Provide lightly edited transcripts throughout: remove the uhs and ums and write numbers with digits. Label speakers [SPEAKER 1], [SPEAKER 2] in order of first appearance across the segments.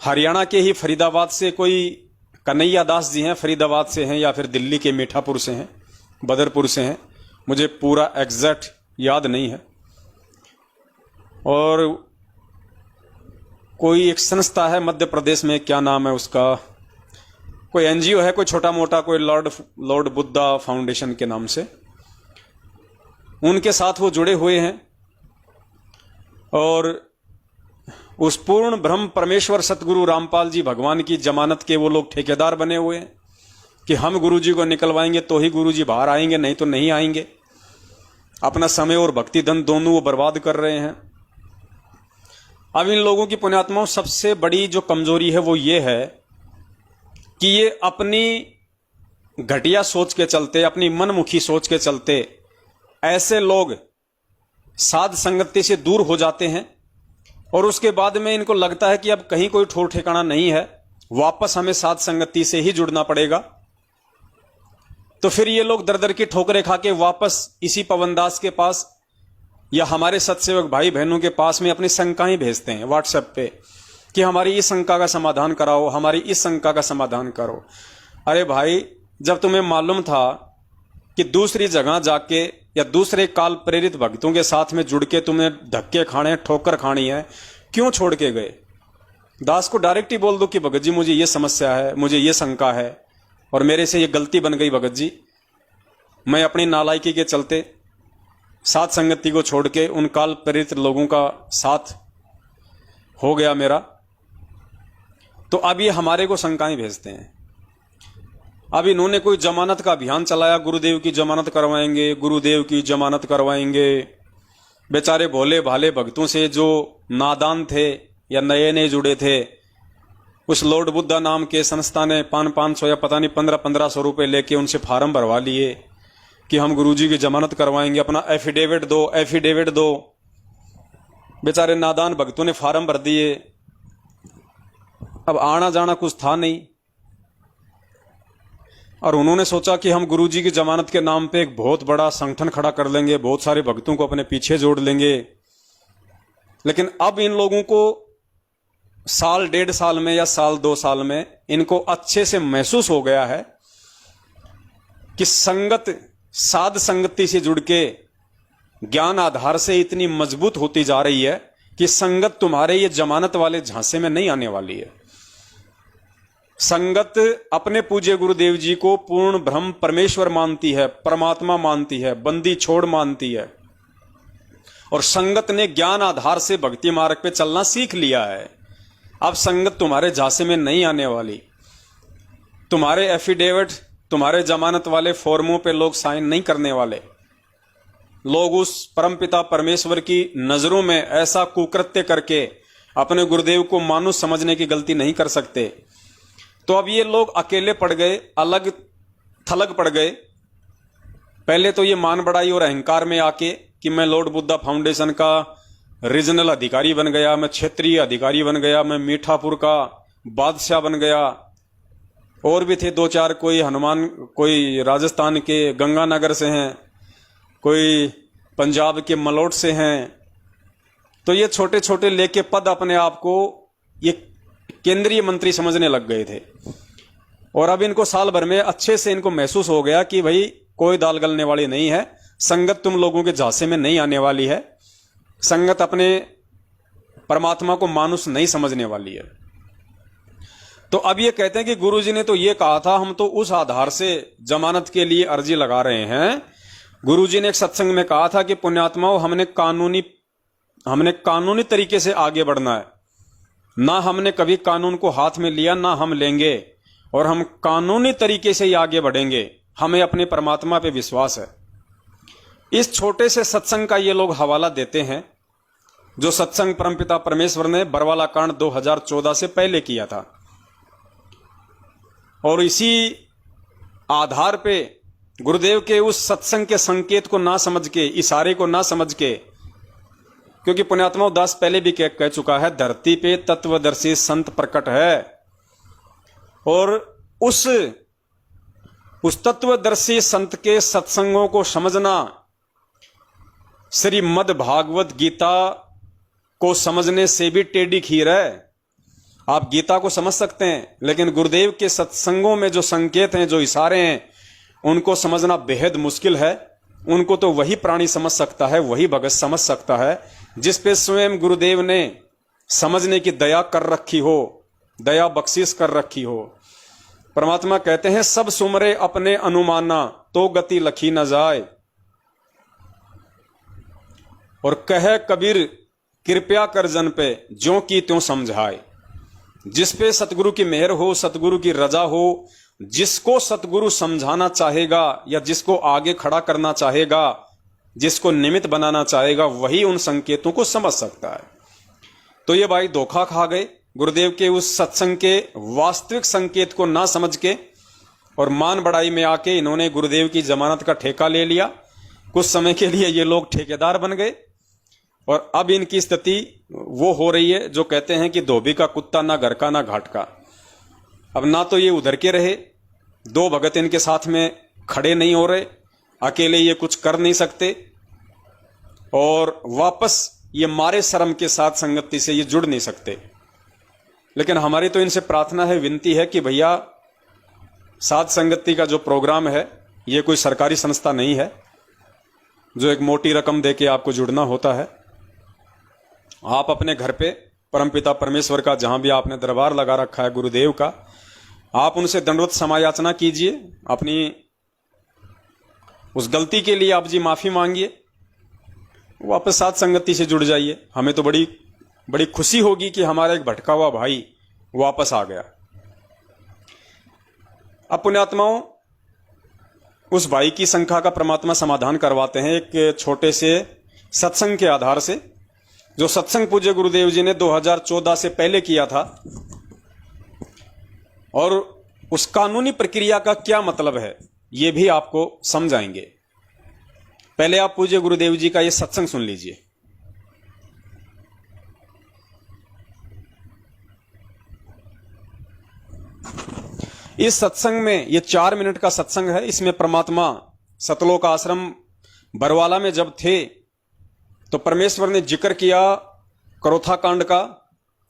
[SPEAKER 1] हरियाणा के ही फरीदाबाद से कोई कन्हैया दास जी हैं, फरीदाबाद से हैं, या फिर दिल्ली के मीठापुर से हैं, बदरपुर से हैं, मुझे पूरा एग्जैक्ट याद नहीं है। और कोई एक संस्था है मध्य प्रदेश में, क्या नाम है उसका, कोई एनजीओ है, कोई छोटा मोटा, कोई लॉर्ड बुद्धा फाउंडेशन के नाम से, उनके साथ वो जुड़े हुए हैं। और उस पूर्ण ब्रह्म परमेश्वर सतगुरु रामपाल जी भगवान की जमानत के वो लोग ठेकेदार बने हुए हैं कि हम गुरुजी को निकलवाएंगे तो ही गुरुजी बाहर आएंगे, नहीं तो नहीं आएंगे। अपना समय और भक्ति धन दोनों वो बर्बाद कर रहे हैं। अब इन लोगों की पुण्यात्माओं सबसे बड़ी जो कमजोरी है वो ये है कि ये अपनी घटिया सोच के चलते, अपनी मनमुखी सोच के चलते ऐसे लोग साध संगति से दूर हो जाते हैं और उसके बाद में इनको लगता है कि अब कहीं कोई ठोर ठिकाना नहीं है, वापस हमें साध संगति से ही जुड़ना पड़ेगा। तो फिर ये लोग दर दर की ठोकरें खा के वापस इसी पवनदास के पास या हमारे सत्सेवक भाई बहनों के पास में अपनी शंकाएं भेजते हैं व्हाट्सएप पे कि हमारी इस शंका का समाधान कराओ, हमारी इस शंका का समाधान करो। अरे भाई, जब तुम्हें मालूम था कि दूसरी जगह जाके या दूसरे काल प्रेरित भक्तों के साथ में जुड़ के तुम्हें धक्के खाने, ठोकर खानी है, क्यों छोड़ के गए? दास को डायरेक्ट ही बोल दो कि भगत जी मुझे ये समस्या है, मुझे ये शंका है और मेरे से ये गलती बन गई भगत जी, मैं अपनी नालायकी के चलते साथ संगति को छोड़ के उन काल प्रेरित लोगों का साथ हो गया मेरा। तो अब ये हमारे को शंकाएं भेजते हैं। अब इन्होंने कोई जमानत का अभियान चलाया, गुरुदेव की जमानत करवाएंगे, गुरुदेव की जमानत करवाएंगे। बेचारे भोले भाले भक्तों से जो नादान थे या नए नए जुड़े थे, उस लॉर्ड बुद्धा नाम के संस्था ने 500 या पता नहीं 1500 रुपए लेके उनसे फार्म भरवा लिए कि हम गुरुजी की जमानत करवाएंगे, अपना एफिडेविट दो, एफिडेविट दो। बेचारे नादान भक्तों ने फार्म भर दिए। अब आना जाना कुछ था नहीं और उन्होंने सोचा कि हम गुरुजी की जमानत के नाम पे एक बहुत बड़ा संगठन खड़ा कर लेंगे, बहुत सारे भक्तों को अपने पीछे जोड़ लेंगे। लेकिन अब इन लोगों को साल 1.5 साल में या साल 2 साल में इनको अच्छे से महसूस हो गया है कि संगत, साध संगति से जुड़ के ज्ञान आधार से इतनी मजबूत होती जा रही है कि संगत तुम्हारे ये जमानत वाले झांसे में नहीं आने वाली है। संगत अपने पूज्य गुरुदेव जी को पूर्ण ब्रह्म परमेश्वर मानती है, परमात्मा मानती है, बंदी छोड़ मानती है। और संगत ने ज्ञान आधार से भक्ति मार्ग पे चलना सीख लिया है। अब संगत तुम्हारे झांसे में नहीं आने वाली। तुम्हारे एफिडेविट, तुम्हारे जमानत वाले फॉर्मों पे लोग साइन नहीं करने वाले। लोग उस परमपिता परमेश्वर की नजरों में ऐसा कुकृत्य करके अपने गुरुदेव को मानुष समझने की गलती नहीं कर सकते। तो अब ये लोग अकेले पड़ गए, अलग थलग पड़ गए। पहले तो ये मान बढ़ाई और अहंकार में आके कि मैं लॉर्ड बुद्धा फाउंडेशन का रीजनल अधिकारी बन गया, मैं क्षेत्रीय अधिकारी बन गया, मैं मीठापुर का बादशाह बन गया। और भी थे 2-4, कोई हनुमान, कोई राजस्थान के गंगानगर से हैं, कोई पंजाब के मलोट से हैं। तो ये छोटे छोटे लेके पद अपने आप को ये केंद्रीय मंत्री समझने लग गए थे। और अब इनको साल भर में अच्छे से इनको महसूस हो गया कि भाई कोई दाल गलने वाली नहीं है, संगत तुम लोगों के झांसे में नहीं आने वाली है, संगत अपने परमात्मा को मानुष नहीं समझने वाली है। तो अब ये कहते हैं कि गुरुजी ने तो ये कहा था, हम तो उस आधार से जमानत के लिए अर्जी लगा रहे हैं। गुरुजी ने एक सत्संग में कहा था कि पुण्यात्माओं, हमने कानूनी तरीके से आगे बढ़ना है। ना हमने कभी कानून को हाथ में लिया, ना हम लेंगे, और हम कानूनी तरीके से ही आगे बढ़ेंगे। हमें अपने परमात्मा पे विश्वास है। इस छोटे से सत्संग का ये लोग हवाला देते हैं, जो सत्संग परमपिता परमेश्वर ने बरवाला कांड 2014 से पहले किया था। और इसी आधार पे गुरुदेव के उस सत्संग के संकेत को ना समझ के, इशारे को ना समझ के, क्योंकि पुण्यात्मा दास पहले भी कह चुका है, धरती पे तत्वदर्शी संत प्रकट है। और उस तत्वदर्शी संत के सत्संगों को समझना श्रीमद् भागवत गीता को समझने से भी टेढ़ी खीर है। आप गीता को समझ सकते हैं, लेकिन गुरुदेव के सत्संगों में जो संकेत हैं, जो इशारे हैं, उनको समझना बेहद मुश्किल है। उनको तो वही प्राणी समझ सकता है, वही भगत समझ सकता है जिस पे स्वयं गुरुदेव ने समझने की दया कर रखी हो, दया बख्शिश कर रखी हो। परमात्मा कहते हैं, सब सुमरे अपने अनुमाना तो गति लखी न जाए, और कहे कबीर कृपया कर जन पे ज्यों की त्यों समझाए। जिस पे सतगुरु की मेहर हो, सतगुरु की रजा हो, जिसको सतगुरु समझाना चाहेगा या जिसको आगे खड़ा करना चाहेगा, जिसको निमित्त बनाना चाहेगा, वही उन संकेतों को समझ सकता है। तो ये भाई धोखा खा गए गुरुदेव के उस सत्संग के वास्तविक संकेत को ना समझ के, और मान बढ़ाई में आके इन्होंने गुरुदेव की जमानत का ठेका ले लिया। कुछ समय के लिए ये लोग ठेकेदार बन गए, और अब इनकी स्थिति वो हो रही है जो कहते हैं कि धोबी का कुत्ता, ना घर का ना घाट का। अब ना तो ये उधर के रहे, दो भगत इनके साथ में खड़े नहीं हो रहे, अकेले ये कुछ कर नहीं सकते, और वापस ये मारे शर्म के साथ संगति से ये जुड़ नहीं सकते। लेकिन हमारी तो इनसे प्रार्थना है, विनती है कि भैया, साथ संगति का जो प्रोग्राम है ये कोई सरकारी संस्था नहीं है जो एक मोटी रकम देके आपको जुड़ना होता है। आप अपने घर पे परमपिता परमेश्वर का, जहां भी आपने दरबार लगा रखा है गुरुदेव का, आप उनसे दंडवत समायाचना कीजिए, अपनी उस गलती के लिए आप जी माफी मांगिए, वापस साथ संगति से जुड़ जाइए। हमें तो बड़ी बड़ी खुशी होगी कि हमारा एक भटका हुआ भाई वापस आ गया। अब पुण्यात्माओं, उस भाई की शंका का परमात्मा समाधान करवाते हैं एक छोटे से सत्संग के आधार से, जो सत्संग पूज्य गुरुदेव जी ने 2014 से पहले किया था, और उस कानूनी प्रक्रिया का क्या मतलब है ये भी आपको समझाएंगे। पहले आप पूज्य गुरुदेव जी का ये सत्संग सुन लीजिए। इस सत्संग में, ये 4 मिनट का सत्संग है, इसमें परमात्मा सतलोक आश्रम बरवाला में जब थे तो परमेश्वर ने जिक्र किया करोथा कांड का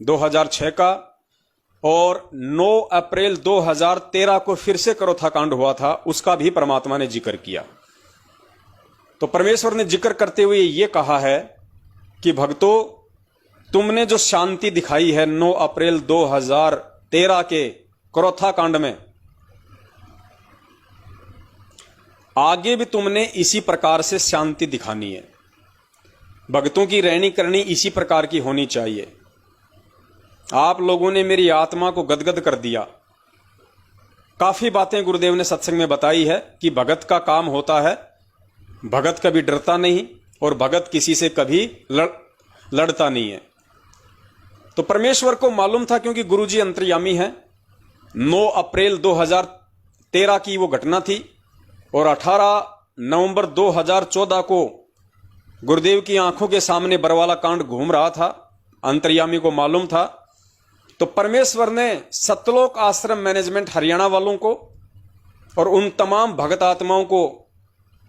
[SPEAKER 1] 2006 का, और 9 अप्रैल 2013 को फिर से करोथा कांड हुआ था, उसका भी परमात्मा ने जिक्र किया। तो परमेश्वर ने जिक्र करते हुए ये कहा है कि भक्तों, तुमने जो शांति दिखाई है 9 अप्रैल 2013 के करोथा कांड में, आगे भी तुमने इसी प्रकार से शांति दिखानी है। भक्तों की रहनी करनी इसी प्रकार की होनी चाहिए। आप लोगों ने मेरी आत्मा को गदगद कर दिया। काफी बातें गुरुदेव ने सत्संग में बताई है कि भगत का काम होता है, भगत कभी डरता नहीं और भगत किसी से कभी लड़ता नहीं है। तो परमेश्वर को मालूम था, क्योंकि गुरुजी अंतर्यामी हैं, 9 अप्रैल 2013 की वो घटना थी, और 18 नवंबर 2014 को गुरुदेव की आंखों के सामने बरवाला कांड घूम रहा था। अंतर्यामी को मालूम था। तो परमेश्वर ने सतलोक आश्रम मैनेजमेंट हरियाणा वालों को और उन तमाम भगत आत्माओं को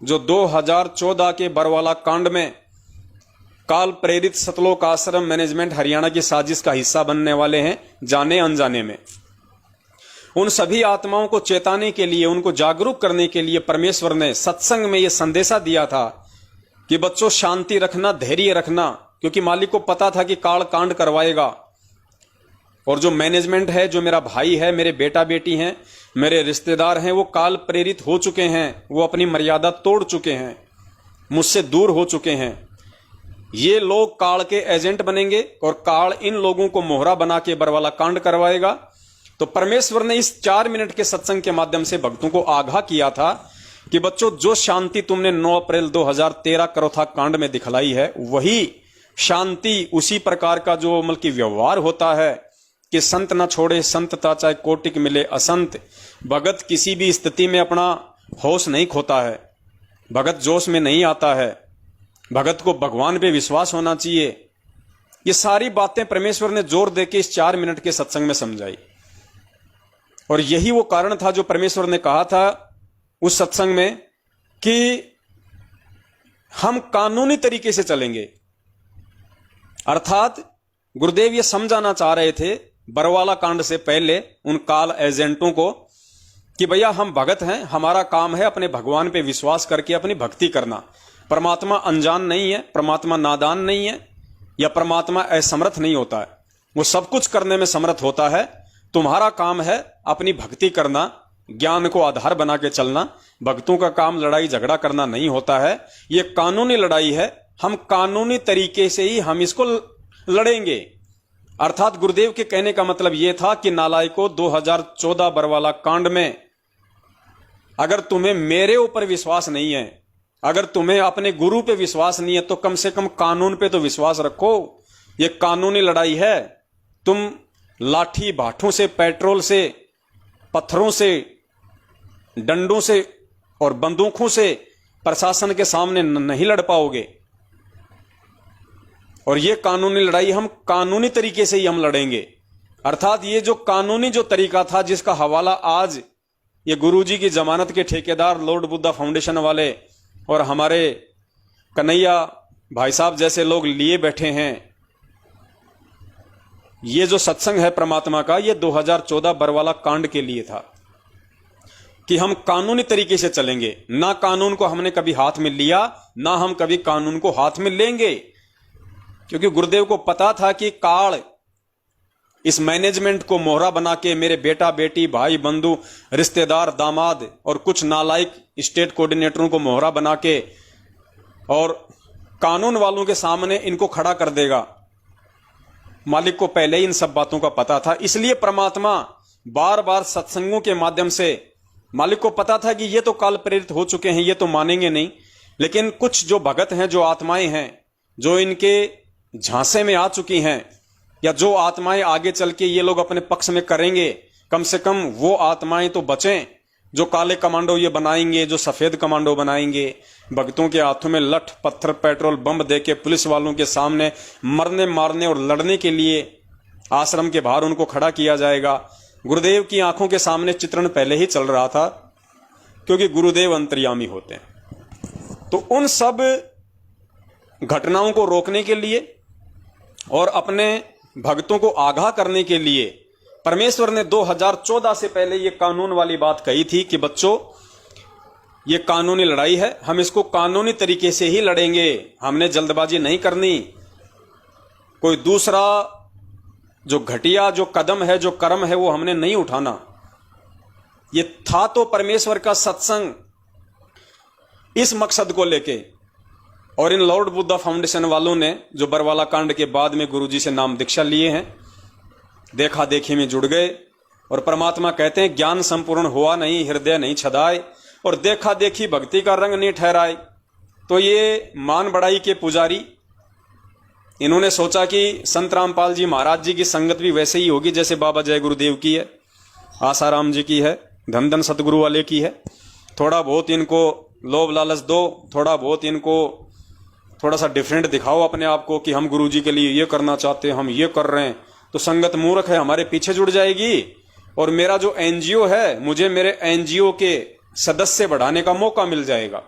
[SPEAKER 1] जो 2014 के बरवाला कांड में काल प्रेरित सतलोक आश्रम मैनेजमेंट हरियाणा की साजिश का हिस्सा बनने वाले हैं, जाने अनजाने में, उन सभी आत्माओं को चेताने के लिए, उनको जागरूक करने के लिए परमेश्वर ने सत्संग में यह संदेशा दिया था कि बच्चों, शांति रखना, धैर्य रखना, क्योंकि मालिक को पता था कि काल कांड करवाएगा। और जो मैनेजमेंट है, जो मेरा भाई है, मेरे बेटा बेटी हैं, मेरे रिश्तेदार हैं, वो काल प्रेरित हो चुके हैं, वो अपनी मर्यादा तोड़ चुके हैं, मुझसे दूर हो चुके हैं। ये लोग काल के एजेंट बनेंगे और काल इन लोगों को मोहरा बना के बरवाला कांड करवाएगा। तो परमेश्वर ने इस 4 मिनट के सत्संग के माध्यम से भक्तों को आगाह किया था कि बच्चों, जो शांति तुमने 9 अप्रैल 2013 करोथा कांड में दिखलाई है, वही शांति, उसी प्रकार का जो मतलब की व्यवहार होता है कि संत न छोड़े संतता, चाहे कोटिक मिले असंत। भगत किसी भी स्थिति में अपना होश नहीं खोता है, भगत जोश में नहीं आता है, भगत को भगवान पे विश्वास होना चाहिए। ये सारी बातें परमेश्वर ने जोर देके इस 4 मिनट के सत्संग में समझाई। और यही वो कारण था जो परमेश्वर ने कहा था उस सत्संग में कि हम कानूनी तरीके से चलेंगे। अर्थात गुरुदेव ये समझाना चाह रहे थे बरवाला कांड से पहले उन काल एजेंटों को कि भैया हम भगत हैं, हमारा काम है अपने भगवान पे विश्वास करके अपनी भक्ति करना। परमात्मा अनजान नहीं है, परमात्मा नादान नहीं है, या परमात्मा असमर्थ नहीं होता है, वो सब कुछ करने में समर्थ होता है। तुम्हारा काम है अपनी भक्ति करना, ज्ञान को आधार बना के चलना। भक्तों का काम लड़ाई झगड़ा करना नहीं होता है, ये कानूनी लड़ाई है। हम कानूनी तरीके से ही हम इसको लड़ेंगे। अर्थात गुरुदेव के कहने का मतलब यह था कि नालायकों, 2014 बरवाला कांड में अगर तुम्हें मेरे ऊपर विश्वास नहीं है, अगर तुम्हें अपने गुरु पे विश्वास नहीं है, तो कम से कम कानून पे तो विश्वास रखो। ये कानूनी लड़ाई है। तुम लाठी भाठों से, पेट्रोल से, पत्थरों से, डंडों से और बंदूकों से प्रशासन के सामने नहीं लड़ पाओगे। और ये कानूनी लड़ाई हम कानूनी तरीके से ही हम लड़ेंगे। अर्थात ये जो कानूनी जो तरीका था, जिसका हवाला आज ये गुरुजी की जमानत के ठेकेदार, लॉर्ड बुद्धा फाउंडेशन वाले और हमारे कन्हैया भाई साहब जैसे लोग लिए बैठे हैं, ये जो सत्संग है परमात्मा का, ये 2014 बरवाला कांड के लिए था कि हम कानूनी तरीके से चलेंगे। ना कानून को हमने कभी हाथ में लिया, ना हम कभी कानून को हाथ में लेंगे, क्योंकि गुरुदेव को पता था कि काल इस मैनेजमेंट को मोहरा बना के मेरे बेटा बेटी, भाई बंधु, रिश्तेदार, दामाद और कुछ नालायक स्टेट कोऑर्डिनेटरों को मोहरा बना के और कानून वालों के सामने इनको खड़ा कर देगा। मालिक को पहले ही इन सब बातों का पता था। इसलिए परमात्मा बार बार सत्संगों के माध्यम से, मालिक को पता था कि ये तो काल प्रेरित हो चुके हैं, ये तो मानेंगे नहीं, लेकिन कुछ जो भगत हैं, जो आत्माएं हैं, जो इनके झांसे में आ चुकी हैं, या जो आत्माएं आगे चल के ये लोग अपने पक्ष में करेंगे, कम से कम वो आत्माएं तो बचें। जो काले कमांडो ये बनाएंगे, जो सफेद कमांडो बनाएंगे, भक्तों के हाथों में लठ पत्थर पेट्रोल बम देके पुलिस वालों के सामने मरने मारने और लड़ने के लिए आश्रम के बाहर उनको खड़ा किया जाएगा। गुरुदेव की आंखों के सामने चित्रण पहले ही चल रहा था, क्योंकि गुरुदेव अंतर्यामी होते हैं। तो उन सब घटनाओं को रोकने के लिए और अपने भक्तों को आगाह करने के लिए परमेश्वर ने 2014 से पहले ये कानून वाली बात कही थी कि बच्चों, ये कानूनी लड़ाई है, हम इसको कानूनी तरीके से ही लड़ेंगे, हमने जल्दबाजी नहीं करनी। कोई दूसरा जो घटिया जो कदम है, जो कर्म है, वो हमने नहीं उठाना। ये था तो परमेश्वर का सत्संग इस मकसद को लेके। और इन लॉर्ड बुद्धा फाउंडेशन वालों ने जो बरवाला कांड के बाद में गुरुजी से नाम दीक्षा लिए हैं, देखा देखी में जुड़ गए। और परमात्मा कहते हैं, ज्ञान संपूर्ण हुआ नहीं, हृदय नहीं छदाए, और देखा देखी भक्ति का रंग नहीं ठहराए। तो ये मान बड़ाई के पुजारी, इन्होंने सोचा कि संत रामपाल जी महाराज जी की संगत भी वैसे ही होगी जैसे बाबा जय गुरुदेव की है, आसाराम जी की है, धन धन सतगुरु वाले की है। थोड़ा बहुत इनको लोभ लालच दो, थोड़ा बहुत इनको थोड़ा सा डिफरेंट दिखाओ अपने आप को कि हम गुरुजी के लिए ये करना चाहते हैं, हम ये कर रहे हैं, तो संगत मूर्ख है, हमारे पीछे जुड़ जाएगी। और मेरा जो एनजीओ है, मुझे मेरे एनजीओ के सदस्य बढ़ाने का मौका मिल जाएगा।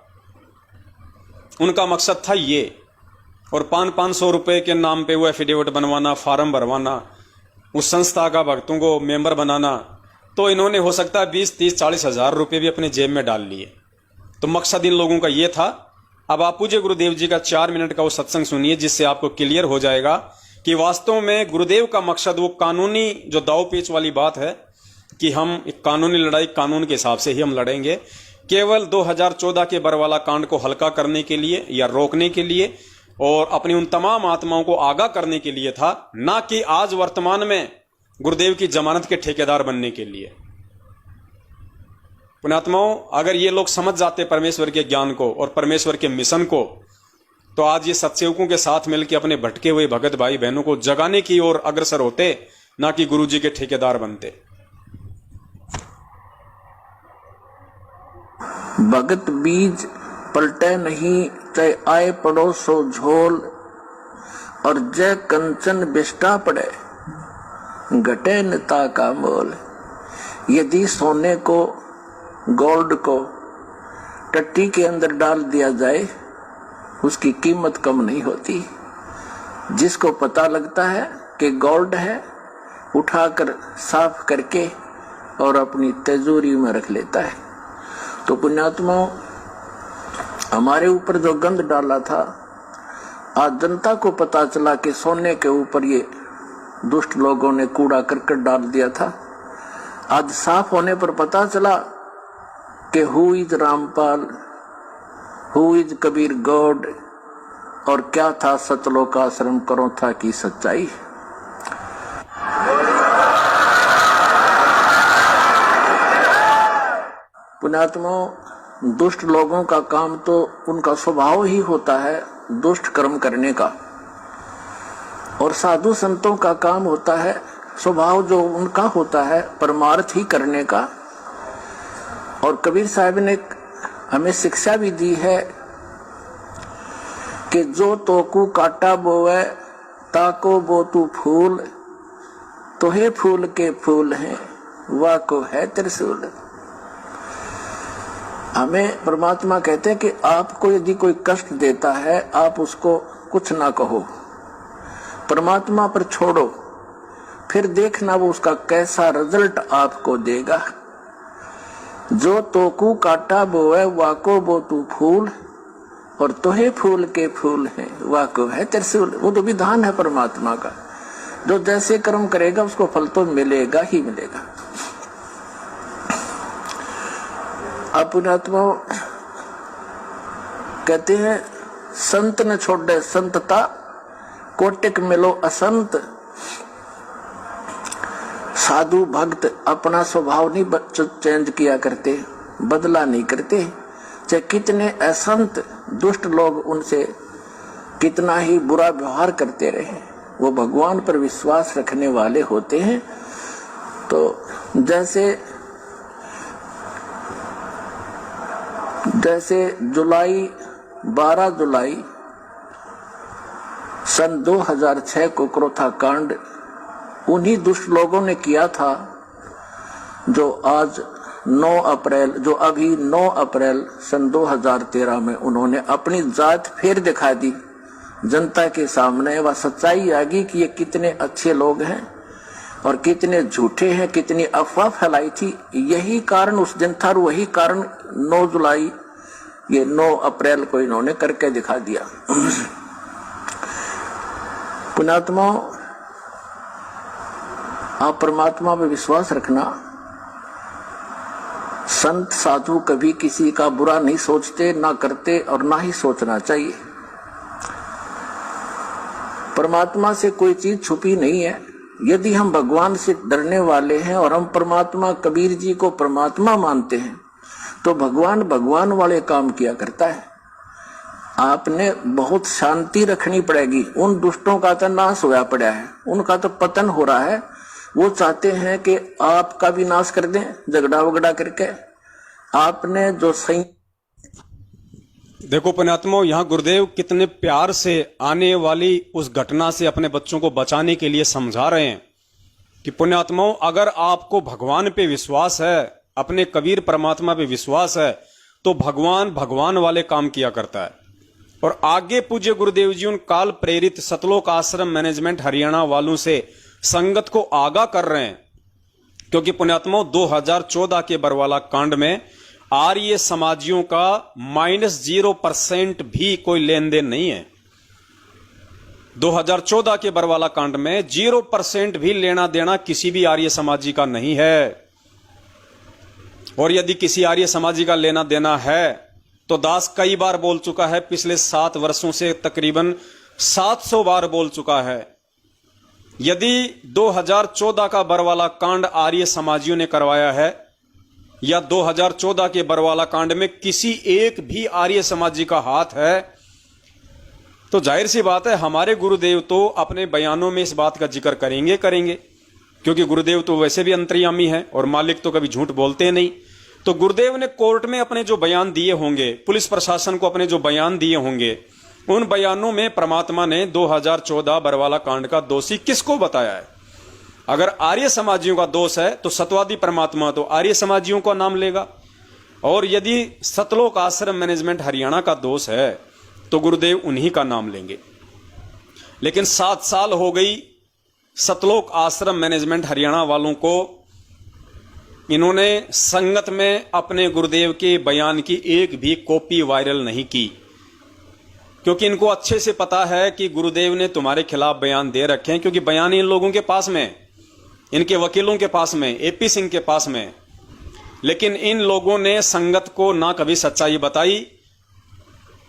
[SPEAKER 1] उनका मकसद था ये। और 500 रुपए के नाम पे वो एफिडेविट बनवाना, फार्म भरवाना, उस संस्था का भक्तों को मेंबर बनाना। तो इन्होंने हो सकता है 20, 30, 40 हजार रुपये भी अपने जेब में डाल लिए। तो मकसद इन लोगों का ये था। अब आप पूज्य गुरुदेव जी का 4 मिनट का वो सत्संग सुनिए, जिससे आपको क्लियर हो जाएगा कि वास्तव में गुरुदेव का मकसद वो कानूनी जो दाव पेच वाली बात है कि हम एक कानूनी लड़ाई कानून के हिसाब से ही हम लड़ेंगे, केवल 2014 के बरवाला कांड को हल्का करने के लिए या रोकने के लिए और अपनी उन तमाम आत्माओं को आगाह करने के लिए था, ना कि आज वर्तमान में गुरुदेव की जमानत के ठेकेदार बनने के लिए। पुण्यात्माओं, अगर ये लोग समझ जाते परमेश्वर के ज्ञान को और परमेश्वर के मिशन को, तो आज ये सत्सेवकों के साथ मिलकर अपने भटके हुए भगत भाई बहनों को जगाने की ओर अग्रसर होते, ना कि गुरुजी के ठेकेदार बनते।
[SPEAKER 2] भगत बीज पलटे नहीं, चाहे आए पड़ोसो झोल, और जय कंचन बिष्टा पड़े, घटे निता का मोल। यदि सोने को, गोल्ड को टट्टी के अंदर डाल दिया जाए, उसकी कीमत कम नहीं होती। जिसको पता लगता है कि गोल्ड है, उठाकर साफ करके और अपनी तिजोरी में रख लेता है। तो पुण्यात्मा, हमारे ऊपर जो गंध डाला था, आज जनता को पता चला कि सोने के ऊपर ये दुष्ट लोगों ने कूड़ा करकट डाल दिया था। आज साफ होने पर पता चला कि who is Rampal, who is Kabir God, और क्या था सतलोक आश्रम करो था की सच्चाई। पुण्यात्मा, दुष्ट लोगों का काम तो उनका स्वभाव ही होता है दुष्ट कर्म करने का, और साधु संतों का काम होता है स्वभाव जो उनका होता है परमार्थ ही करने का। और कबीर साहब ने हमें शिक्षा भी दी है कि जो तोकू काटा बोवे ताको बो तू फूल, तो हे फूल के फूल हैं वाह को है त्रिशूल। हमें परमात्मा कहते हैं कि आपको यदि कोई कष्ट देता है आप उसको कुछ ना कहो, परमात्मा पर छोड़ो, फिर देखना वो उसका कैसा रिजल्ट आपको देगा। जो तोकू काटा बोए वाको बो तू फूल, और तोहे फूल के फूल हैं वाको है त्रिशूल। वो तो विधान है परमात्मा का, जो जैसे कर्म करेगा उसको फल तो मिलेगा ही मिलेगा। अब पुण्यात्मा कहते हैं संत न छोड़े संतता, कोटिक मिलो असंत। साधु भक्त अपना स्वभाव नहीं चेंज किया करते, बदला नहीं करते, चाहे कितने असंत दुष्ट लोग उनसे कितना ही बुरा व्यवहार करते रहे, वो भगवान पर विश्वास रखने वाले होते हैं। तो जैसे 12 जुलाई सन 2006 को क्रोथा कांड उन्हीं दुष्ट लोगों ने किया था जो आज 9 अप्रैल सन 2013 में उन्होंने अपनी जात फिर दिखा दी जनता के सामने। वह सच्चाई आ गई कि ये कितने अच्छे लोग हैं और कितने झूठे हैं, कितनी अफवाह फैलाई थी। यही कारण उस दिन था, वही कारण 9 अप्रैल को इन्होंने करके दिखा दिया। पुण्यात्मा, आप परमात्मा पे विश्वास रखना। संत साधु कभी किसी का बुरा नहीं सोचते, ना करते और ना ही सोचना चाहिए। परमात्मा से कोई चीज छुपी नहीं है। यदि हम भगवान से डरने वाले हैं और हम परमात्मा कबीर जी को परमात्मा मानते हैं तो भगवान वाले काम किया करता है। आपने बहुत शांति रखनी पड़ेगी। उन दुष्टों का तो नाश होया पड़ा है, उनका तो पतन हो रहा है। वो चाहते हैं कि आपका भी नाश कर दें झगड़ा वगड़ा करके। आपने जो सही
[SPEAKER 1] देखो पुण्यात्माओं, यहाँ गुरुदेव कितने प्यार से आने वाली उस घटना से अपने बच्चों को बचाने के लिए समझा रहे हैं कि पुण्यात्माओं, अगर आपको भगवान पे विश्वास है, अपने कबीर परमात्मा पे विश्वास है, तो भगवान वाले काम किया करता है। और आगे पूज्य गुरुदेव जी उन काल प्रेरित सतलोक आश्रम मैनेजमेंट हरियाणा वालों से संगत को आगाह कर रहे हैं, क्योंकि पुण्यात्माओं 2014 के बरवाला कांड में आर्य समाजियों का -0% भी कोई लेन देन नहीं है। 2014 के बरवाला कांड में 0% भी लेना देना किसी भी आर्य समाजी का नहीं है। और यदि किसी आर्य समाजी का लेना देना है तो दास कई बार बोल चुका है, पिछले 7 वर्षों से तकरीबन 700 बार बोल चुका है। यदि 2014 का बरवाला कांड आर्य समाजियों ने करवाया है या 2014 के बरवाला कांड में किसी एक भी आर्य समाजी का हाथ है, तो जाहिर सी बात है हमारे गुरुदेव तो अपने बयानों में इस बात का जिक्र करेंगे, क्योंकि गुरुदेव तो वैसे भी अंतर्यामी हैं और मालिक तो कभी झूठ बोलते नहीं। तो गुरुदेव ने कोर्ट में अपने जो बयान दिए होंगे, पुलिस प्रशासन को अपने जो बयान दिए होंगे, उन बयानों में परमात्मा ने 2014 बरवाला कांड का दोषी किसको बताया है। अगर आर्य समाजियों का दोष है तो सतवादी परमात्मा तो आर्य समाजियों का नाम लेगा, और यदि सतलोक आश्रम मैनेजमेंट हरियाणा का दोष है तो गुरुदेव उन्हीं का नाम लेंगे। लेकिन 7 साल हो गई सतलोक आश्रम मैनेजमेंट हरियाणा वालों को इन्होंने संगत में अपने गुरुदेव के बयान की एक भी कॉपी वायरल नहीं की, क्योंकि इनको अच्छे से पता है कि गुरुदेव ने तुम्हारे खिलाफ बयान दे रखे हैं, क्योंकि बयान इन लोगों के पास में, इनके वकीलों के पास में, एपी सिंह के पास में। लेकिन इन लोगों ने संगत को ना कभी सच्चाई बताई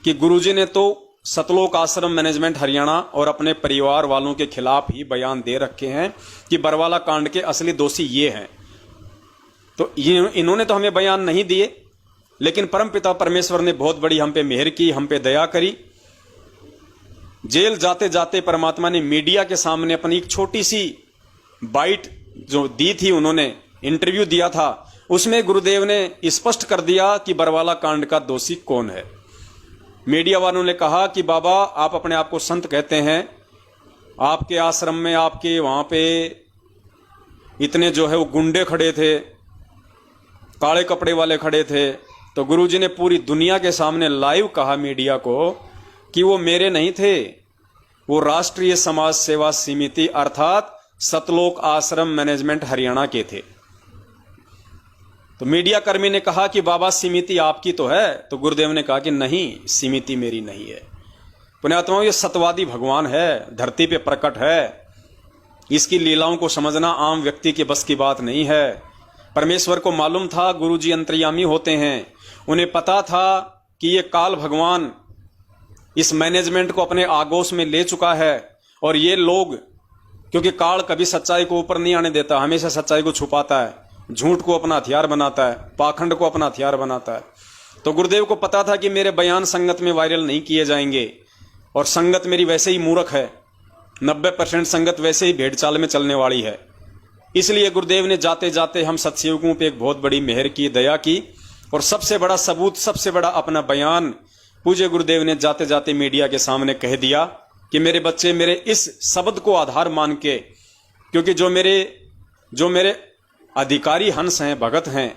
[SPEAKER 1] कि गुरुजी ने तो सतलोक आश्रम मैनेजमेंट हरियाणा और अपने परिवार वालों के खिलाफ ही बयान दे रखे हैं कि बरवाला कांड के असली दोषी ये हैं। तो इन्होंने तो हमें बयान नहीं दिए, लेकिन परमपिता परमेश्वर ने बहुत बड़ी हम पे मेहर की, हम पे दया करी। जेल जाते जाते परमात्मा ने मीडिया के सामने अपनी एक छोटी सी बाइट जो दी थी, उन्होंने इंटरव्यू दिया था, उसमें गुरुदेव ने स्पष्ट कर दिया कि बरवाला कांड का दोषी कौन है। मीडिया वालों ने कहा कि बाबा आप अपने आप को संत कहते हैं, आपके आश्रम में आपके वहां पे इतने जो है वो गुंडे खड़े थे, काले कपड़े वाले खड़े थे। तो गुरुजी ने पूरी दुनिया के सामने लाइव कहा मीडिया को कि वो मेरे नहीं थे, वो राष्ट्रीय समाज सेवा समिति अर्थात सतलोक आश्रम मैनेजमेंट हरियाणा के थे। तो मीडिया कर्मी ने कहा कि बाबा समिति आपकी तो है, तो गुरुदेव ने कहा कि नहीं, समिति मेरी नहीं है। पुण्यात्माओं, ये सतवादी भगवान है, धरती पे प्रकट है, इसकी लीलाओं को समझना आम व्यक्ति के बस की बात नहीं है। परमेश्वर को मालूम था गुरुजी अंतर्यामी होते हैं, उन्हें पता था कि ये काल भगवान इस मैनेजमेंट को अपने आगोश में ले चुका है, और ये लोग, क्योंकि काल कभी सच्चाई को ऊपर नहीं आने देता, हमेशा सच्चाई को छुपाता है, झूठ को अपना हथियार बनाता है, पाखंड को अपना हथियार बनाता है। तो गुरुदेव को पता था कि मेरे बयान संगत में वायरल नहीं किए जाएंगे, और संगत मेरी वैसे ही मूर्ख है, 90% संगत वैसे ही भेड़ चाल में चलने वाली है। इसलिए गुरुदेव ने जाते जाते हम सत्सेवकों पे एक बहुत बड़ी मेहर की, दया की, और सबसे बड़ा सबूत, सबसे बड़ा अपना बयान पूज्य गुरुदेव ने जाते जाते मीडिया के सामने कह दिया कि मेरे बच्चे मेरे इस शब्द को आधार मान के, क्योंकि जो मेरे अधिकारी हंस हैं, भगत हैं,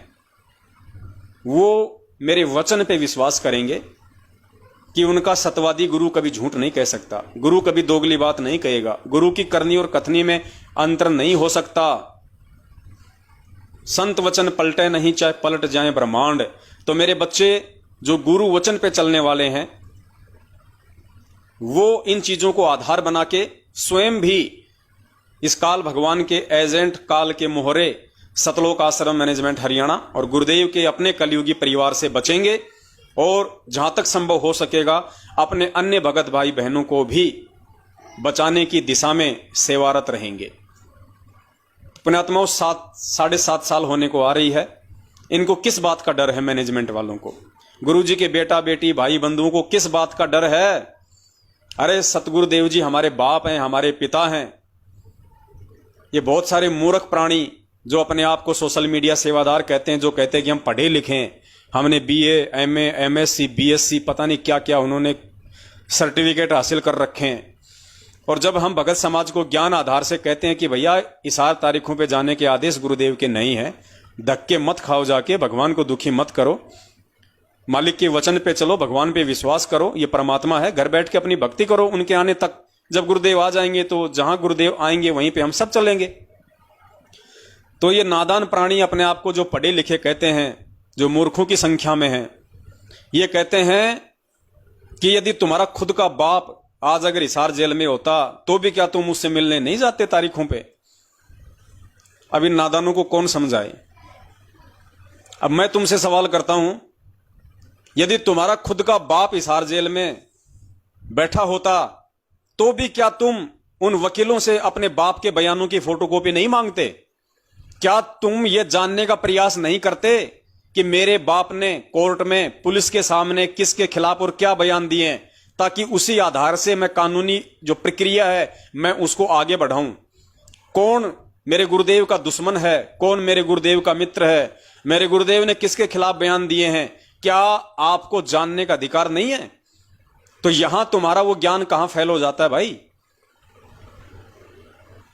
[SPEAKER 1] वो मेरे वचन पे विश्वास करेंगे कि उनका सतवादी गुरु कभी झूठ नहीं कह सकता, गुरु कभी दोगली बात नहीं कहेगा, गुरु की करनी और कथनी में अंतर नहीं हो सकता। संत वचन पलटे नहीं, चाहे पलट जाए ब्रह्मांड। तो मेरे बच्चे जो गुरु वचन पे चलने वाले हैं, वो इन चीजों को आधार बना के स्वयं भी इस काल भगवान के एजेंट, काल के मोहरे सतलोक आश्रम मैनेजमेंट हरियाणा और गुरुदेव के अपने कलयुगी परिवार से बचेंगे, और जहां तक संभव हो सकेगा अपने अन्य भगत भाई बहनों को भी बचाने की दिशा में सेवारत रहेंगे। पुण्यात्माओं, 7.5 साल होने को आ रही है। इनको किस बात का डर है मैनेजमेंट वालों को? गुरुजी के बेटा बेटी भाई बंधुओं को किस बात का डर है? अरे सतगुरुदेव जी हमारे बाप हैं, हमारे पिता हैं। ये बहुत सारे मूर्ख प्राणी जो अपने आप को सोशल मीडिया सेवादार कहते हैं, जो कहते हैं कि हम पढ़े लिखे हैं, हमने BA, MA, MSc, BSc पता नहीं क्या क्या उन्होंने सर्टिफिकेट हासिल कर रखे हैं। और जब हम भगत समाज को ज्ञान आधार से कहते हैं कि भैया इस 8 तारीखों पे जाने के आदेश गुरुदेव के नहीं है, धक्के मत खाओ, जाके भगवान को दुखी मत करो, मालिक के वचन पे चलो, भगवान पे विश्वास करो, ये परमात्मा है, घर बैठ के अपनी भक्ति करो उनके आने तक। जब गुरुदेव आ जाएंगे तो जहां गुरुदेव आएंगे वहीं पे हम सब चलेंगे। तो ये नादान प्राणी अपने आप को जो पढ़े लिखे कहते हैं, जो मूर्खों की संख्या में हैं, ये कहते हैं कि यदि तुम्हारा खुद का बाप आज अगर हिसार जेल में होता तो भी क्या तुम उससे मिलने नहीं जाते तारीखों पे? अब इन नादानों को कौन समझाए? अब मैं तुमसे सवाल करता हूं, यदि तुम्हारा खुद का बाप हिसार जेल में बैठा होता तो भी क्या तुम उन वकीलों से अपने बाप के बयानों की फोटोकॉपी नहीं मांगते? क्या तुम ये जानने का प्रयास नहीं करते कि मेरे बाप ने कोर्ट में पुलिस के सामने किसके खिलाफ और क्या बयान दिए हैं, ताकि उसी आधार से मैं कानूनी जो प्रक्रिया है मैं उसको आगे बढ़ाऊं? कौन मेरे गुरुदेव का दुश्मन है, कौन मेरे गुरुदेव का मित्र है, मेरे गुरुदेव ने किसके खिलाफ बयान दिए हैं, क्या आपको जानने का अधिकार नहीं है? तो यहां तुम्हारा वो ज्ञान कहां फैल हो जाता है भाई?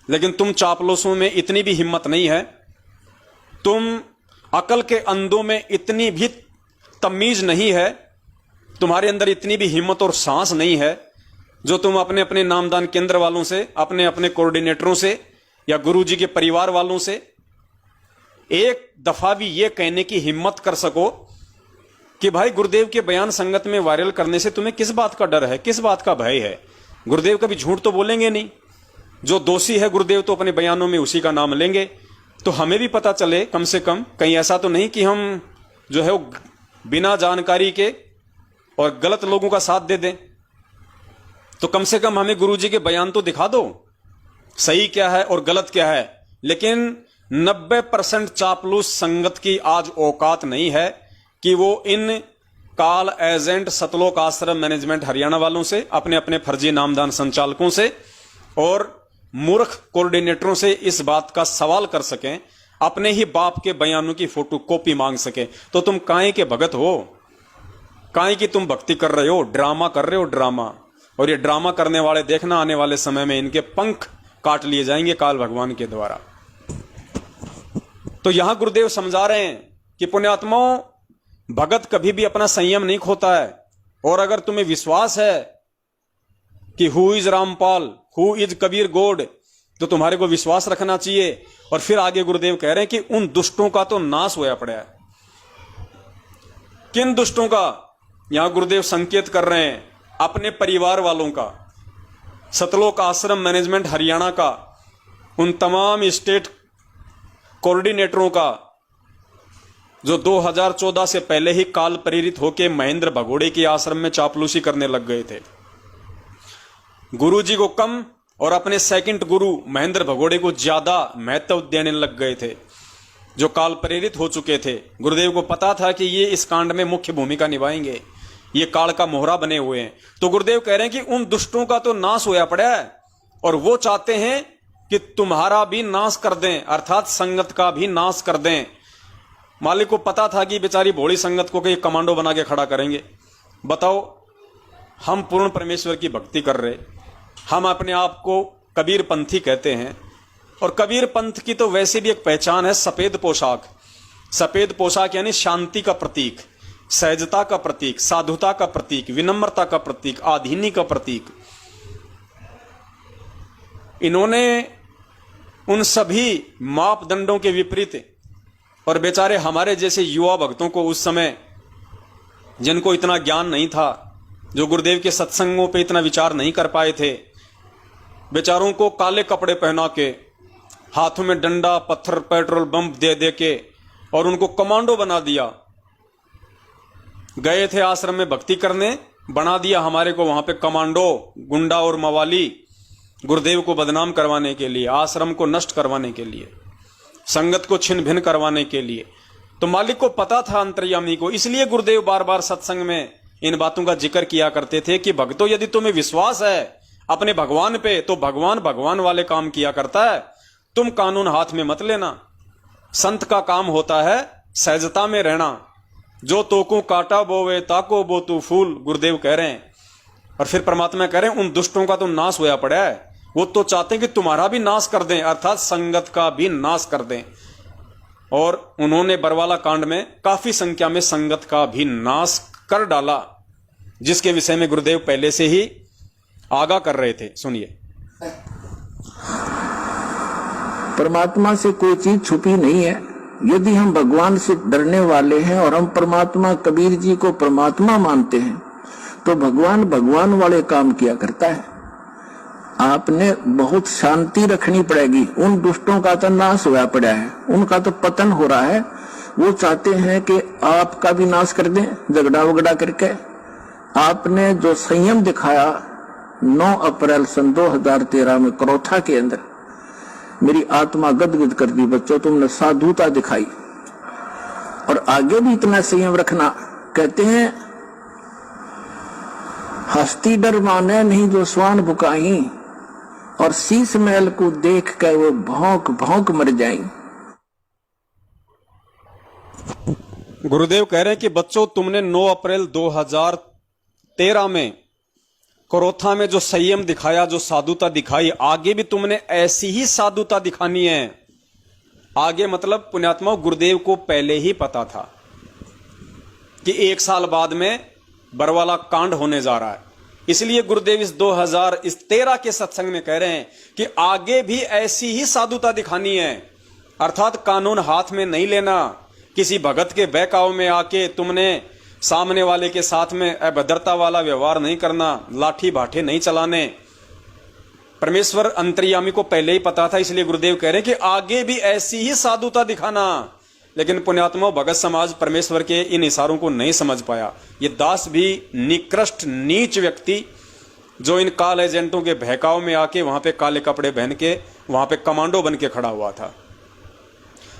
[SPEAKER 1] लेकिन तुम चापलूसों में इतनी भी हिम्मत नहीं है, तुम अकल के अंधों में इतनी भी तमीज नहीं है, तुम्हारे अंदर इतनी भी हिम्मत और सांस नहीं है। जो तुम अपने अपने नामदान केंद्र वालों से, अपने अपने कोऑर्डिनेटरों से या गुरुजी के परिवार वालों से एक दफा भी ये कहने की हिम्मत कर सको कि भाई गुरुदेव के बयान संगत में वायरल करने से तुम्हें किस बात का डर है, किस बात का भय है। गुरुदेव कभी झूठ तो बोलेंगे नहीं। जो दोषी है गुरुदेव तो अपने बयानों में उसी का नाम लेंगे। तो हमें भी पता चले कम से कम, कहीं ऐसा तो नहीं कि हम जो है वो बिना जानकारी के और गलत लोगों का साथ दे दें। तो कम से कम हमें गुरुजी के बयान तो दिखा दो, सही क्या है और गलत क्या है। लेकिन 90% चापलूस संगत की आज औकात नहीं है कि वो इन काल एजेंट सतलोक आश्रम मैनेजमेंट हरियाणा वालों से, अपने अपने फर्जी नामदान संचालकों से और मूर्ख कोऑर्डिनेटरों से इस बात का सवाल कर सकें, अपने ही बाप के बयानों की फोटो कॉपी मांग सकें। तो तुम काहे के भगत हो, काहे की तुम भक्ति कर रहे हो, ड्रामा कर रहे हो, ड्रामा। और ये ड्रामा करने वाले देखना आने वाले समय में इनके पंख काट लिए जाएंगे काल भगवान के द्वारा। तो यहां गुरुदेव समझा रहे हैं कि पुण्यात्माओं, भगत कभी भी अपना संयम नहीं खोता है। और अगर तुम्हें विश्वास है कि who is Rampal, who is Kabir God, तो तुम्हारे को विश्वास रखना चाहिए। और फिर आगे गुरुदेव कह रहे हैं कि उन दुष्टों का तो नाश होया पड़ा है। किन दुष्टों का? यहां गुरुदेव संकेत कर रहे हैं अपने परिवार वालों का, सतलोक आश्रम मैनेजमेंट हरियाणा का, उन तमाम स्टेट कोऑर्डिनेटरों का जो 2014 से पहले ही काल प्रेरित होकर महेंद्र भगोड़े के आश्रम में चापलूसी करने लग गए थे। गुरुजी को कम और अपने सेकंड गुरु महेंद्र भगोड़े को ज्यादा महत्व देने लग गए थे, जो काल प्रेरित हो चुके थे। गुरुदेव को पता था कि ये इस कांड में मुख्य भूमिका निभाएंगे, ये काल का मोहरा बने हुए हैं। तो गुरुदेव कह रहे हैं कि उन दुष्टों का तो नाश होया पड़ा है और वो चाहते हैं कि तुम्हारा भी नाश कर दें, अर्थात संगत का भी नाश कर दें। मालिक को पता था कि बेचारी भोली संगत को कहीं कमांडो बना के खड़ा करेंगे। बताओ, हम पूर्ण परमेश्वर की भक्ति कर रहे, हम अपने आप को कबीर पंथी कहते हैं। और कबीर पंथ की तो वैसे भी एक पहचान है सफेद पोशाक। सफेद पोशाक यानी शांति का प्रतीक, सहजता का प्रतीक, साधुता का प्रतीक, विनम्रता का प्रतीक, आधीनी का प्रतीक। इन्होंने उन सभी मापदंडों के विपरीत और बेचारे हमारे जैसे युवा भक्तों को उस समय, जिनको इतना ज्ञान नहीं था, जो गुरुदेव के सत्संगों पे इतना विचार नहीं कर पाए थे, बेचारों को काले कपड़े पहना के, हाथों में डंडा, पत्थर, पेट्रोल बम दे दे के और उनको कमांडो बना दिया। गए थे आश्रम में भक्ति करने, बना दिया हमारे को वहां पे कमांडो, गुंडा और मवाली, गुरुदेव को बदनाम करवाने के लिए, आश्रम को नष्ट करवाने के लिए, संगत को छिन्न भिन्न करवाने के लिए। तो मालिक को पता था, अंतर्यामी को, इसलिए गुरुदेव बार बार सत्संग में इन बातों का जिक्र किया करते थे कि भक्तों, यदि तुम्हें विश्वास है अपने भगवान पे, तो भगवान भगवान वाले काम किया करता है, तुम कानून हाथ में मत लेना। संत का काम होता है सहजता में रहना। जो तोको काटा बोवे ताको बो तू फूल, गुरुदेव कह रहे हैं। और फिर परमात्मा कह रहे हैं उन दुष्टों का तो नाश होया पड़ा है, वो तो चाहते हैं कि तुम्हारा भी नाश कर दें, अर्थात संगत का भी नाश कर दें। और उन्होंने बरवाला कांड में काफी संख्या में संगत का भी नाश कर डाला, जिसके विषय में गुरुदेव पहले से ही आगाह कर रहे थे। सुनिए,
[SPEAKER 2] परमात्मा से कोई चीज छुपी नहीं है। यदि हम भगवान से डरने वाले हैं और हम परमात्मा कबीर जी को परमात्मा मानते हैं, तो भगवान भगवान वाले काम किया करता है। आपने बहुत शांति रखनी पड़ेगी। उन दुष्टों का तो नाश हुआ पड़ा है, उनका तो पतन हो रहा है। वो चाहते हैं कि आपका भी नाश कर दें झगड़ा वगड़ा करके। आपने जो संयम दिखाया 9 अप्रैल सन 2013 में करोथा के अंदर, मेरी आत्मा गदगद कर दी। बच्चों, तुमने साधुता दिखाई और आगे भी इतना संयम रखना। कहते हैं हस्ती डर माने नहीं जो स्वान भुकाही, और शीश महल को देख कर वो भौंक भौंक मर जाएं।
[SPEAKER 1] गुरुदेव कह रहे हैं कि बच्चों, तुमने 9 अप्रैल 2013 में करोथा में जो संयम दिखाया, जो साधुता दिखाई, आगे भी तुमने ऐसी ही साधुता दिखानी है। आगे मतलब पुण्यात्माओं, गुरुदेव को पहले ही पता था कि 1 साल बाद में बरवाला कांड होने जा रहा है। इसलिए गुरुदेव इस 2013 के सत्संग में कह रहे हैं कि आगे भी ऐसी ही साधुता दिखानी है, अर्थात कानून हाथ में नहीं लेना। किसी भगत के बहकाव में आके तुमने सामने वाले के साथ में अभद्रता वाला व्यवहार नहीं करना, लाठी भाठे नहीं चलाने। परमेश्वर अंतर्यामी को पहले ही पता था, इसलिए गुरुदेव कह रहे हैं कि आगे भी ऐसी ही साधुता दिखाना। लेकिन पुण्यात्मा भगत समाज परमेश्वर के इन इशारों को नहीं समझ पाया। ये दास भी निकृष्ट नीच व्यक्ति जो इन काल एजेंटों के बहकाव में आके वहां पे काले कपड़े पहन के वहां पे कमांडो बन के खड़ा हुआ था।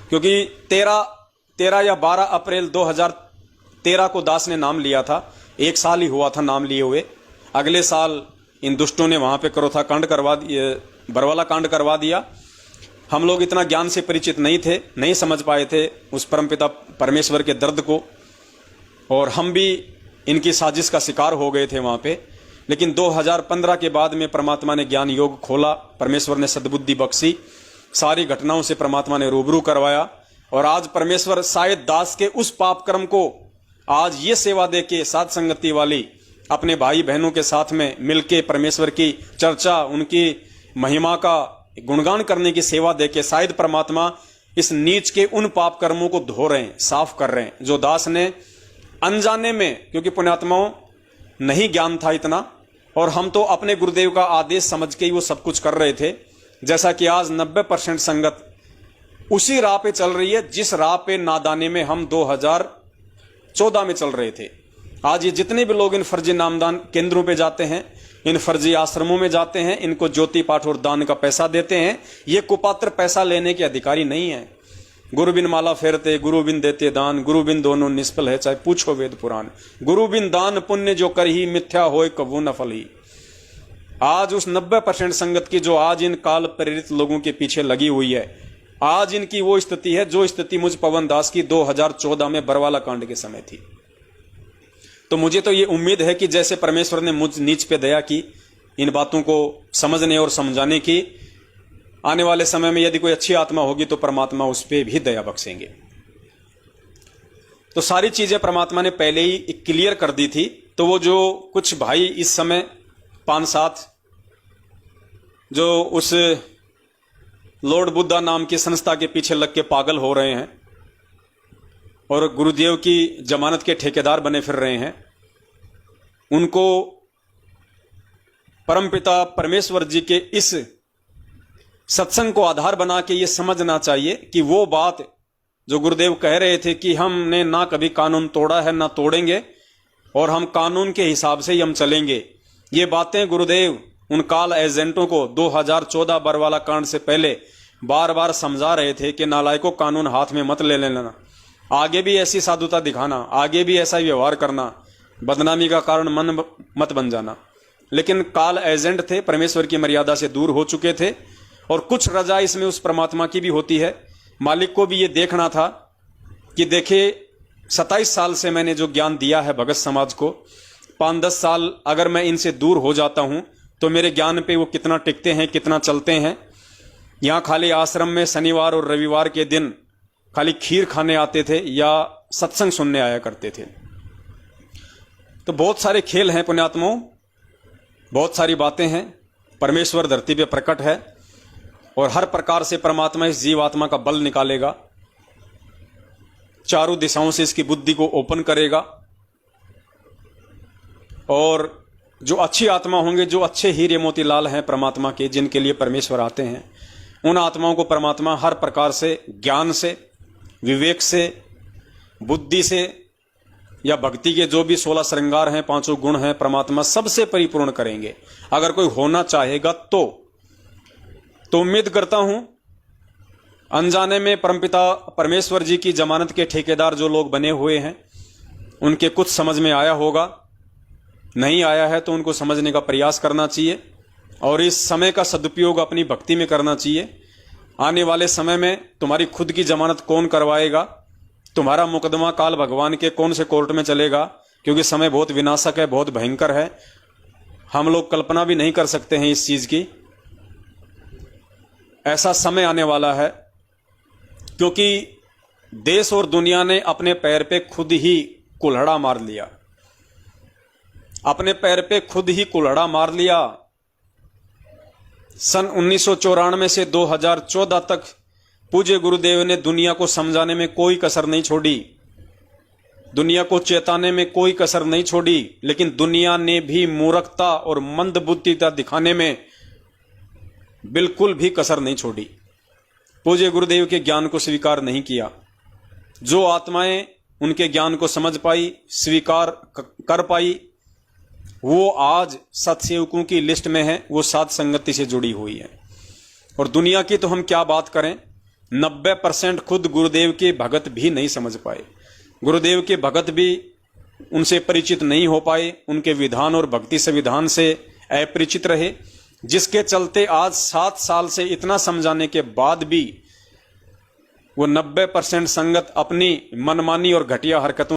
[SPEAKER 1] क्योंकि 13 या 12 अप्रैल 2013 को दास ने नाम लिया था, 1 साल ही हुआ था नाम लिए हुए। अगले साल इन दुष्टों ने वहां पे करोथा कांड करवा दिया, बरवाला कांड करवा दिया। हम लोग इतना ज्ञान से परिचित नहीं थे, नहीं समझ पाए थे उस परमपिता परमेश्वर के दर्द को, और हम भी इनकी साजिश का शिकार हो गए थे वहां पे। लेकिन 2015 के बाद में परमात्मा ने ज्ञान योग खोला, परमेश्वर ने सद्बुद्धि बख्शी, सारी घटनाओं से परमात्मा ने रूबरू करवाया, और आज परमेश्वर शायद दास के उस पाप कर्म को आज ये सेवा दे के साध संगति वाली अपने भाई बहनों के साथ में मिलके परमेश्वर की चर्चा, उनकी महिमा का गुणगान करने की सेवा देके शायद परमात्मा इस नीच के उन पाप कर्मों को धो रहे हैं, साफ कर रहे हैं, जो दास ने अनजाने में, क्योंकि पुण्यात्माओं नहीं ज्ञान था इतना, और हम तो अपने गुरुदेव का आदेश समझ के ही वो सब कुछ कर रहे थे। जैसा कि आज 90% संगत उसी राह पे चल रही है जिस राह पे नादाने में हम 2014 में चल रहे थे। आज ये जितने भी लोग इन फर्जी नामदान केंद्रों पे जाते हैं, इन फर्जी आश्रमों में जाते हैं, इनको ज्योति पाठ और दान का पैसा देते हैं, ये कुपात्र पैसा लेने के अधिकारी नहीं है। गुरु बिन माला फेरते, गुरु बिन देते दान, गुरु बिन दोनों निष्फल है, चाहे पूछो वेद पुराण। गुरु बिन दान पुण्य जो कर ही, मिथ्या होए कबू न फल ही। आज उस 90% संगत की जो आज इन काल प्रेरित लोगों के पीछे लगी हुई है, आज इनकी वो स्थिति है जो स्थिति मुझ पवन दास की 2014 में बरवाला कांड के समय थी। तो मुझे तो ये उम्मीद है कि जैसे परमेश्वर ने मुझ नीच पे दया की इन बातों को समझने और समझाने की, आने वाले समय में यदि कोई अच्छी आत्मा होगी तो परमात्मा उस पर भी दया बख्शेंगे। तो सारी चीजें परमात्मा ने पहले ही क्लियर कर दी थी। तो वो जो कुछ भाई इस समय 5-7 जो उस लॉर्ड बुद्धा नाम की संस्था के पीछे लग के पागल हो रहे हैं और गुरुदेव की जमानत के ठेकेदार बने फिर रहे हैं, उनको परमपिता परमेश्वर जी के इस सत्संग को आधार बना के ये समझना चाहिए कि वो बात जो गुरुदेव कह रहे थे कि हमने ना कभी कानून तोड़ा है ना तोड़ेंगे और हम कानून के हिसाब से ही हम चलेंगे, ये बातें गुरुदेव उन काल एजेंटों को 2014 बरवाला कांड से पहले बार बार समझा रहे थे कि नालायकों कानून हाथ में मत ले लेना, आगे भी ऐसी साधुता दिखाना, आगे भी ऐसा व्यवहार करना, बदनामी का कारण मन मत बन जाना। लेकिन काल एजेंट थे, परमेश्वर की मर्यादा से दूर हो चुके थे, और कुछ रजा इसमें उस परमात्मा की भी होती है। मालिक को भी ये देखना था कि देखिए 27 साल से मैंने जो ज्ञान दिया है भगत समाज को, 5-10 साल अगर मैं इनसे दूर हो जाता हूं तो मेरे ज्ञान पे वो कितना टिकते हैं, कितना चलते हैं। यहाँ खाली आश्रम में शनिवार और रविवार के दिन खाली खीर खाने आते थे या सत्संग सुनने आया करते थे। तो बहुत सारे खेल हैं पुण्यात्माओं, बहुत सारी बातें हैं। परमेश्वर धरती पे प्रकट है और हर प्रकार से परमात्मा इस जीवात्मा का बल निकालेगा, चारों दिशाओं से इसकी बुद्धि को ओपन करेगा, और जो अच्छी आत्मा होंगे, जो अच्छे हीरे मोतीलाल हैं परमात्मा के, जिनके लिए परमेश्वर आते हैं, उन आत्माओं को परमात्मा हर प्रकार से ज्ञान से, विवेक से, बुद्धि से या भक्ति के जो भी 16 श्रृंगार हैं, 5 गुण हैं, परमात्मा सबसे परिपूर्ण करेंगे। अगर कोई होना चाहेगा तो उम्मीद करता हूं अनजाने में परमपिता परमेश्वर जी की जमानत के ठेकेदार जो लोग बने हुए हैं उनके कुछ समझ में आया होगा, नहीं आया है तो उनको समझने का प्रयास करना चाहिए और इस समय का सदुपयोग अपनी भक्ति में करना चाहिए। आने वाले समय में तुम्हारी खुद की जमानत कौन करवाएगा, तुम्हारा मुकदमा काल भगवान के कौन से कोर्ट में चलेगा, क्योंकि समय बहुत विनाशक है, बहुत भयंकर है। हम लोग कल्पना भी नहीं कर सकते हैं इस चीज की। ऐसा समय आने वाला है क्योंकि देश और दुनिया ने अपने पैर पे खुद ही कुल्हड़ा मार लिया। अपने पैर पे खुद ही कुल्हाड़ा मार लिया। सन 1994 से 2014 तक पूज्य गुरुदेव ने दुनिया को समझाने में कोई कसर नहीं छोड़ी, दुनिया को चेताने में कोई कसर नहीं छोड़ी, लेकिन दुनिया ने भी मूर्खता और मंदबुद्धिता दिखाने में बिल्कुल भी कसर नहीं छोड़ी। पूज्य गुरुदेव के ज्ञान को स्वीकार नहीं किया। जो आत्माएं उनके ज्ञान को समझ पाई, स्वीकार कर पाई, वो आज सत्सेवकों की लिस्ट में है, वो साध संगति से जुड़ी हुई है। और दुनिया की तो हम क्या बात करें, 90% खुद गुरुदेव के भगत भी नहीं समझ पाए, गुरुदेव के भगत भी उनसे परिचित नहीं हो पाए, उनके विधान और भक्ति संविधान से अपरिचित रहे, जिसके चलते आज 7 साल से इतना समझाने के बाद भी वो 90% संगत अपनी मनमानी और घटिया हरकतों